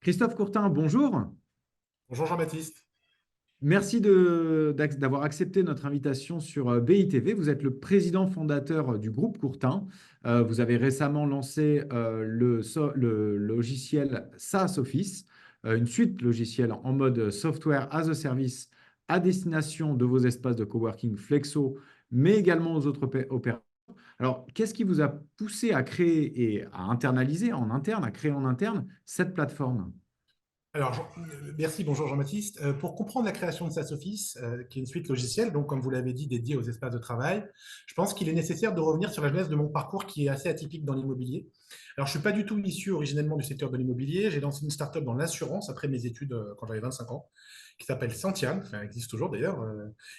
Christophe Courtin, bonjour. Bonjour Jean-Baptiste. Merci d'avoir accepté notre invitation sur BITV. Vous êtes le président fondateur du groupe Courtin. Vous avez récemment lancé le logiciel SaaS Office, une suite logicielle en mode software as a service à destination de vos espaces de coworking Flexo, mais également aux autres opérateurs. Alors, qu'est-ce qui vous a poussé à créer et à internaliser en interne, à créer en interne cette plateforme? Merci, bonjour Jean-Baptiste. Pour comprendre la création de SaaS Office, qui est une suite logicielle, donc comme vous l'avez dit, dédiée aux espaces de travail, je pense qu'il est nécessaire de revenir sur la genèse de mon parcours qui est assez atypique dans l'immobilier. Alors, je ne suis pas du tout issu originellement du secteur de l'immobilier. J'ai lancé une startup dans l'assurance après mes études quand j'avais 25 ans, qui s'appelle Sentian, enfin, elle existe toujours d'ailleurs,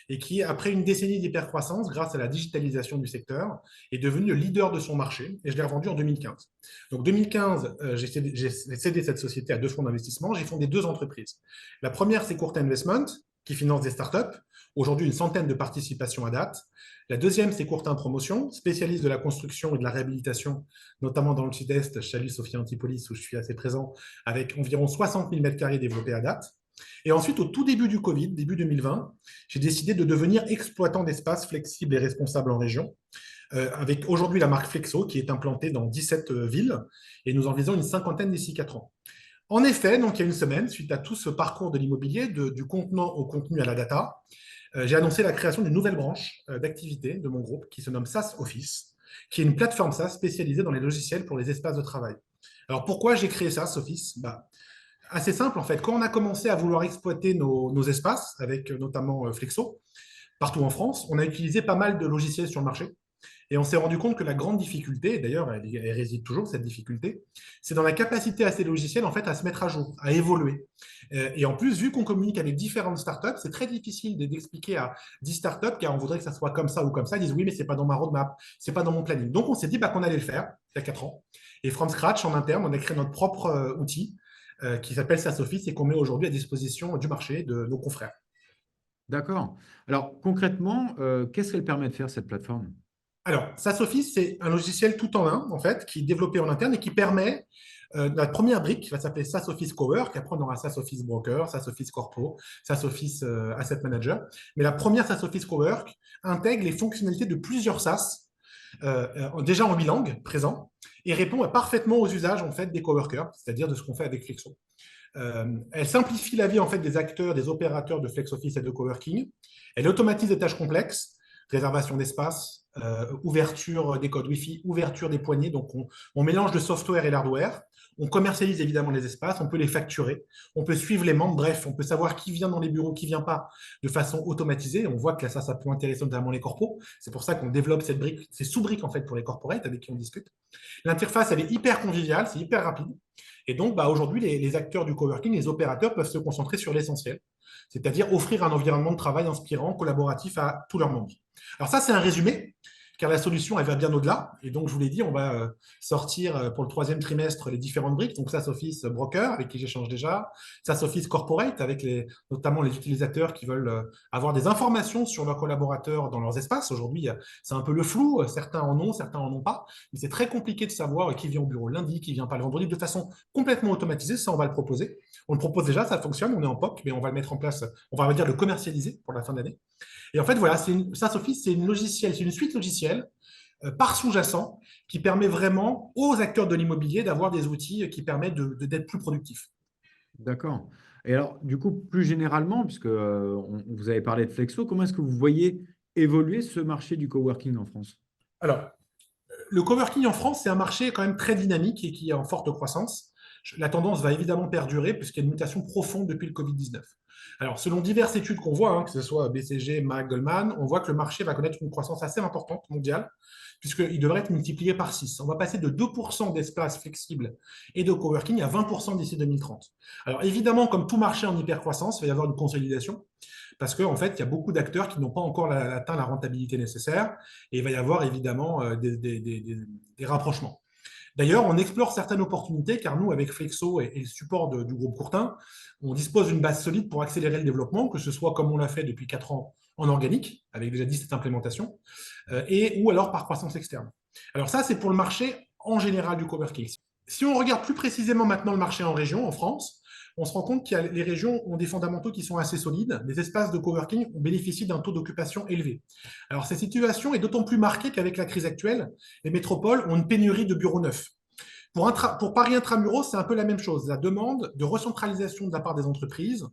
et qui, après une décennie d'hypercroissance, grâce à la digitalisation du secteur, est devenu le leader de son marché, et je l'ai revendu en 2015. Donc 2015, j'ai cédé cette société à deux fonds d'investissement. J'ai fondé deux entreprises. La première, c'est Court Investment, qui finance des startups. Aujourd'hui, une centaine de participations à date. La deuxième, c'est Courtin Promotion, spécialiste de la construction et de la réhabilitation, notamment dans le sud-est, Chalut, Sophia Antipolis, où je suis assez présent, avec environ 60 000 m² développés à date. Et ensuite, au tout début du Covid, début 2020, j'ai décidé de devenir exploitant d'espaces flexibles et responsables en région, avec aujourd'hui la marque Flexo qui est implantée dans 17 villes et nous en visons une cinquantaine d'ici 4 ans. En effet, donc, il y a une semaine, suite à tout ce parcours de l'immobilier, du contenant au contenu à la data, j'ai annoncé la création d'une nouvelle branche d'activité de mon groupe qui se nomme SaaS Office, qui est une plateforme SaaS spécialisée dans les logiciels pour les espaces de travail. Alors pourquoi j'ai créé SaaS Office? Assez simple en fait. Quand on a commencé à vouloir exploiter nos espaces, avec notamment Flexo, partout en France, on a utilisé pas mal de logiciels sur le marché. Et on s'est rendu compte que la grande difficulté, et d'ailleurs elle réside toujours cette difficulté, c'est dans la capacité à ces logiciels en fait à se mettre à jour, à évoluer. Et en plus, vu qu'on communique avec différentes startups, c'est très difficile d'expliquer à 10 startups car on voudrait que ça soit comme ça ou comme ça. Ils disent oui, mais c'est pas dans ma roadmap, c'est pas dans mon planning. Donc on s'est dit qu'on allait le faire il y a 4 ans. Et from scratch, en interne, on a créé notre propre outil qui s'appelle SaaS Office et qu'on met aujourd'hui à disposition du marché de nos confrères. D'accord. Alors, concrètement, qu'est-ce qu'elle permet de faire, cette plateforme? Alors, SaaS Office, c'est un logiciel tout en un, en fait, qui est développé en interne et qui permet, la première brique qui va s'appeler SaaS Office Cowork, après on aura SaaS Office Broker, SaaS Office Corpo, SaaS Office Asset Manager. Mais la première SaaS Office Cowork intègre les fonctionnalités de plusieurs SaaS, déjà en bilingue, présent, et répond parfaitement aux usages en fait, des coworkers, c'est-à-dire de ce qu'on fait avec Flexo. Elle simplifie la vie en fait, des acteurs, des opérateurs de flex office et de coworking. Elle automatise des tâches complexes, réservation d'espace, ouverture des codes Wi-Fi, ouverture des poignées. Donc, on mélange le software et l'hardware. On commercialise évidemment les espaces, on peut les facturer, on peut suivre les membres, bref, on peut savoir qui vient dans les bureaux, qui vient pas de façon automatisée. On voit que là, ça peut intéresser notamment les corpos. C'est pour ça qu'on développe cette brique, ces sous-briques en fait pour les corporates avec qui on discute. L'interface, elle est hyper conviviale, c'est hyper rapide. Et donc, aujourd'hui, les acteurs du coworking, les opérateurs peuvent se concentrer sur l'essentiel, c'est-à-dire offrir un environnement de travail inspirant, collaboratif à tous leurs membres. Alors ça, c'est un résumé, car la solution, elle va bien au-delà. Et donc, je vous l'ai dit, on va sortir pour le troisième trimestre les différentes briques. Donc, SaaS Office Broker, avec qui j'échange déjà, SaaS Office Corporate, avec notamment les utilisateurs qui veulent avoir des informations sur leurs collaborateurs dans leurs espaces. Aujourd'hui, c'est un peu le flou. Certains en ont, certains en ont pas. Mais c'est très compliqué de savoir qui vient au bureau lundi, qui vient pas le vendredi, de façon complètement automatisée. Ça, on va le proposer. On le propose déjà, ça fonctionne, on est en POC, mais on va le mettre en place, on va dire le commercialiser pour la fin d'année. Et en fait, voilà, SaaS Office, c'est une suite logicielle par sous-jacent qui permet vraiment aux acteurs de l'immobilier d'avoir des outils qui permettent d'être plus productifs. D'accord. Et alors, du coup, plus généralement, puisque vous avez parlé de Flexo, comment est-ce que vous voyez évoluer ce marché du coworking en France? Alors, le coworking en France, c'est un marché quand même très dynamique et qui est en forte croissance. La tendance va évidemment perdurer puisqu'il y a une mutation profonde depuis le Covid-19. Alors, selon diverses études qu'on voit, que ce soit BCG, MAC, Goldman, on voit que le marché va connaître une croissance assez importante mondiale puisqu'il devrait être multiplié par 6. On va passer de 2% d'espace flexible et de coworking à 20% d'ici 2030. Alors, évidemment, comme tout marché en hypercroissance, il va y avoir une consolidation parce qu'en fait, il y a beaucoup d'acteurs qui n'ont pas encore atteint la rentabilité nécessaire et il va y avoir évidemment des rapprochements. D'ailleurs, on explore certaines opportunités car nous, avec Flexo et le support du groupe Courtin, on dispose d'une base solide pour accélérer le développement, que ce soit comme on l'a fait depuis 4 ans en organique, avec déjà 17 implémentations, ou alors par croissance externe. Alors ça, c'est pour le marché en général du coworking. Si on regarde plus précisément maintenant le marché en région, en France, on se rend compte que les régions ont des fondamentaux qui sont assez solides. Les espaces de coworking bénéficient d'un taux d'occupation élevé. Alors, cette situation est d'autant plus marquée qu'avec la crise actuelle, les métropoles ont une pénurie de bureaux neufs. Pour Paris Intramuros, c'est un peu la même chose. La demande de recentralisation de la part des entreprises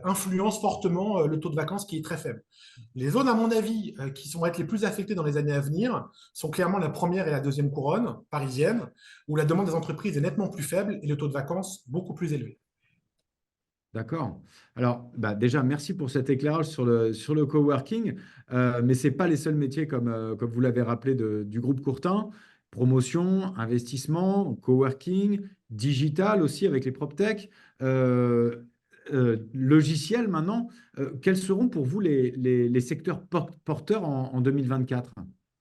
influence fortement le taux de vacances qui est très faible. Les zones, à mon avis, qui vont être les plus affectées dans les années à venir sont clairement la première et la deuxième couronne parisienne, où la demande des entreprises est nettement plus faible et le taux de vacances beaucoup plus élevé. D'accord. Alors, bah, déjà, merci pour cet éclairage sur le coworking. Mais ce n'est pas les seuls métiers, comme vous l'avez rappelé, du groupe Courtin. Promotion, investissement, coworking, digital aussi avec les PropTech, logiciel maintenant. Quels seront pour vous les secteurs porteurs en 2024?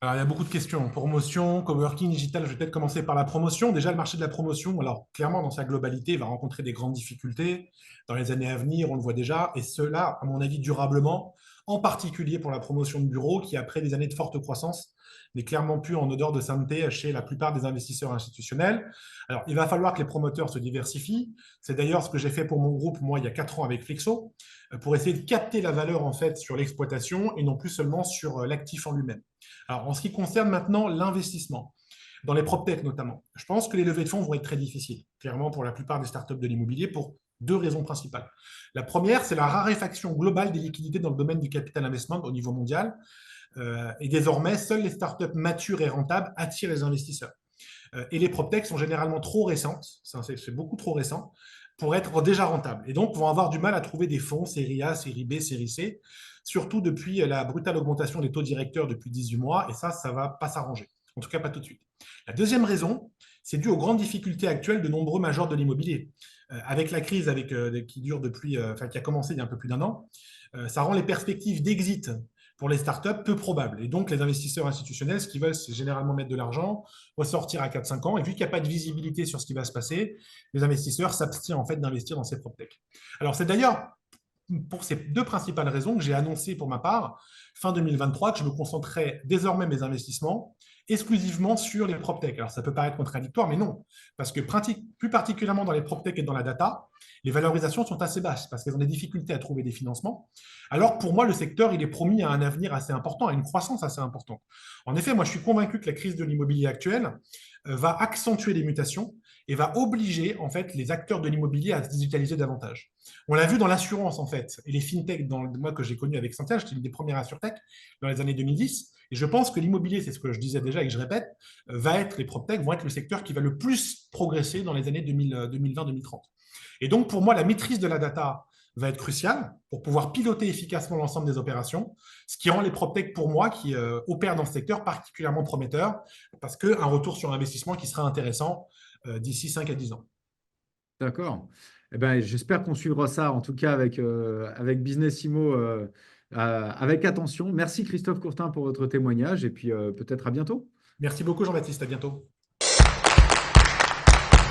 Alors, il y a beaucoup de questions. Promotion, coworking, digital, je vais peut-être commencer par la promotion. Déjà, le marché de la promotion, alors clairement, dans sa globalité, va rencontrer des grandes difficultés dans les années à venir, on le voit déjà, et cela, à mon avis, durablement, en particulier pour la promotion de bureaux, qui, après des années de forte croissance, n'est clairement plus en odeur de sainteté chez la plupart des investisseurs institutionnels. Alors, il va falloir que les promoteurs se diversifient. C'est d'ailleurs ce que j'ai fait pour mon groupe, moi, il y a 4 ans avec Flexo, pour essayer de capter la valeur, en fait, sur l'exploitation et non plus seulement sur l'actif en lui-même. Alors, en ce qui concerne maintenant l'investissement, dans les PropTech notamment, je pense que les levées de fonds vont être très difficiles, clairement pour la plupart des startups de l'immobilier, pour deux raisons principales. La première, c'est la raréfaction globale des liquidités dans le domaine du capital investment au niveau mondial. Et désormais, seules les startups matures et rentables attirent les investisseurs. Et les PropTech sont généralement trop récentes, c'est beaucoup trop récent, pour être déjà rentables. Et donc, vont avoir du mal à trouver des fonds série A, série B, série C, surtout depuis la brutale augmentation des taux directeurs depuis 18 mois. Et ça ne va pas s'arranger. En tout cas, pas tout de suite. La deuxième raison, c'est dû aux grandes difficultés actuelles de nombreux majors de l'immobilier. Avec la crise qui dure depuis, qui a commencé il y a un peu plus d'un an, ça rend les perspectives d'exit pour les startups peu probables. Et donc, les investisseurs institutionnels, ce qu'ils veulent, c'est généralement mettre de l'argent, ressortir à 4-5 ans. Et vu qu'il n'y a pas de visibilité sur ce qui va se passer, les investisseurs s'abstiennent en fait d'investir dans ces PropTech. Alors, c'est d'ailleurs pour ces deux principales raisons que j'ai annoncé pour ma part, fin 2023, que je me concentrerai désormais mes investissements exclusivement sur les PropTech. Alors, ça peut paraître contradictoire, mais non. Parce que plus particulièrement dans les PropTech et dans la data, les valorisations sont assez basses parce qu'elles ont des difficultés à trouver des financements. Alors, pour moi, le secteur, il est promis à un avenir assez important, à une croissance assez importante. En effet, moi, je suis convaincu que la crise de l'immobilier actuelle va accentuer les mutations et va obliger en fait les acteurs de l'immobilier à se digitaliser davantage. On l'a vu dans l'assurance en fait et les fintech dans le mois que j'ai connu avec Santia, j'étais une des premières assurtech dans les années 2010 et je pense que l'immobilier, c'est ce que je disais déjà et que je répète, les proptech vont être le secteur qui va le plus progresser dans les années 2020-2030. Et donc pour moi la maîtrise de la data va être cruciale pour pouvoir piloter efficacement l'ensemble des opérations, ce qui rend les proptech pour moi qui opèrent dans ce secteur particulièrement prometteur parce qu'un retour sur investissement qui sera intéressant d'ici 5 à 10 ans. D'accord. Eh ben, j'espère qu'on suivra ça, en tout cas avec Business Imo, avec attention. Merci Christophe Courtin pour votre témoignage et puis peut-être à bientôt. Merci beaucoup Jean-Baptiste, à bientôt.